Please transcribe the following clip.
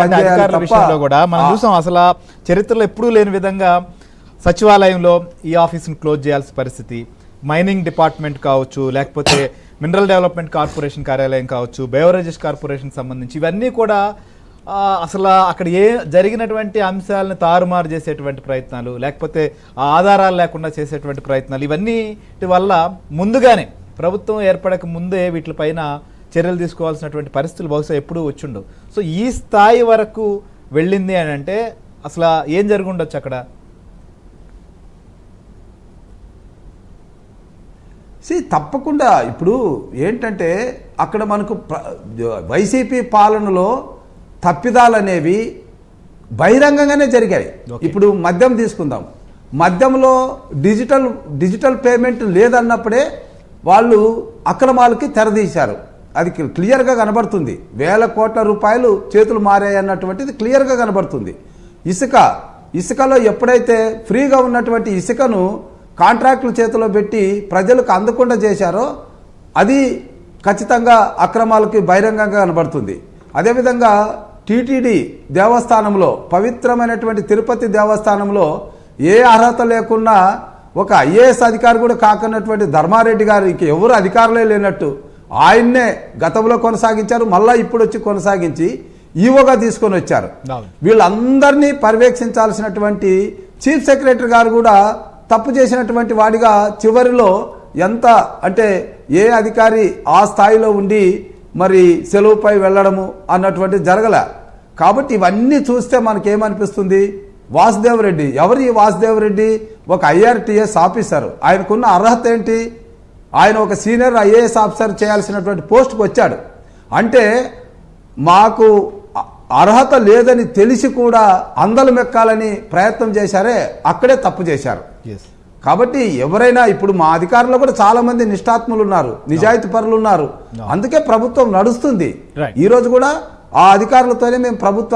అధికారుల విషయంలో కూడా మనం చూసాం అసలు చరిత్రలో ఎప్పుడూ లేని విధంగా సచివాలయంలో ఈ ఆఫీస్ని క్లోజ్ చేయాల్సిన పరిస్థితి, మైనింగ్ డిపార్ట్మెంట్ కావచ్చు, లేకపోతే మినరల్ డెవలప్మెంట్ కార్పొరేషన్ కార్యాలయం కావచ్చు, బెవరేజెస్ కార్పొరేషన్ సంబంధించి ఇవన్నీ కూడా అసలు అక్కడ జరిగినటువంటి అంశాలను తారుమారు చేసేటువంటి ప్రయత్నాలు, లేకపోతే ఆధారాలు లేకుండా చేసేటువంటి ప్రయత్నాలు, ఇవన్నిటి వల్ల ముందుగానే ప్రభుత్వం ఏర్పడక ముందే వీటిపైన చర్యలు తీసుకోవాల్సినటువంటి పరిస్థితులు బహుశా ఎప్పుడూ వచ్చిండవు. సో ఈ స్థాయి వరకు వెళ్ళింది అని అంటే అసలు ఏం జరిగి ఉండొచ్చు అక్కడ? తప్పకుండా ఇప్పుడు ఏంటంటే అక్కడ మనకు వైసీపీ పాలనలో తప్పిదాలు అనేవి బహిరంగంగానే జరిగాయి. ఇప్పుడు మద్యం తీసుకుందాం, మద్యంలో డిజిటల్ పేమెంట్ లేదన్నప్పుడే వాళ్ళు అక్రమాలకి తెరదీశారు. అది క్లియర్గా కనబడుతుంది. వేల కోట్ల రూపాయలు చేతులు మారాయి అన్నటువంటిది క్లియర్గా కనబడుతుంది. ఇసుకలో ఎప్పుడైతే ఫ్రీగా ఉన్నటువంటి ఇసుకను కాంట్రాక్టుల చేతిలో పెట్టి ప్రజలకు అందకుండా చేశారో అది ఖచ్చితంగా అక్రమాలకి బహిరంగంగా కనబడుతుంది. అదేవిధంగా టీటీడీ దేవస్థానంలో, పవిత్రమైనటువంటి తిరుపతి దేవస్థానంలో ఏ అర్హత లేకున్నా ఒక ఐఏఎస్ అధికారి కూడా కాకున్నటువంటి ధర్మారెడ్డి గారికి ఎవరు అధికారులే లేనట్టు ఆయన్నే గతంలో కొనసాగించారు, మళ్ళా ఇప్పుడు వచ్చి కొనసాగించి ఈవోగా తీసుకొని వచ్చారు. వీళ్ళందరినీ పర్యవేక్షించాల్సినటువంటి చీఫ్ సెక్రటరీ గారు కూడా తప్పు చేసినటువంటి వాడిగా చివరిలో ఎంత అంటే ఏ అధికారి ఆ స్థాయిలో ఉండి మరి సెలవుపై వెళ్ళడము అన్నటువంటి జరగల. కాబట్టి ఇవన్నీ చూస్తే మనకేమనిపిస్తుంది, వాసుదేవరెడ్డి ఎవరు? ఈ వాసుదేవరెడ్డి ఒక IRTS ఆఫీసర్. ఆయనకున్న అర్హత ఏంటి? ఆయన ఒక సీనియర్ IAS ఆఫీసర్ చేయాల్సినటువంటి పోస్టుకు వచ్చాడు. అంటే మాకు అర్హత లేదని తెలిసి కూడా అందలు మెక్కాలని ప్రయత్నం చేశారే, అక్కడే తప్పు చేశారు. కాబట్టి ఎవరైనా ఇప్పుడు మా అధికారులు కూడా చాలా మంది నిష్ఠాత్ములు ఉన్నారు, నిజాయితీ పరులు ఉన్నారు. అందుకే ప్రభుత్వం నడుస్తుంది. ఈ రోజు కూడా ఆ అధికారులతోనే మేము ప్రభుత్వం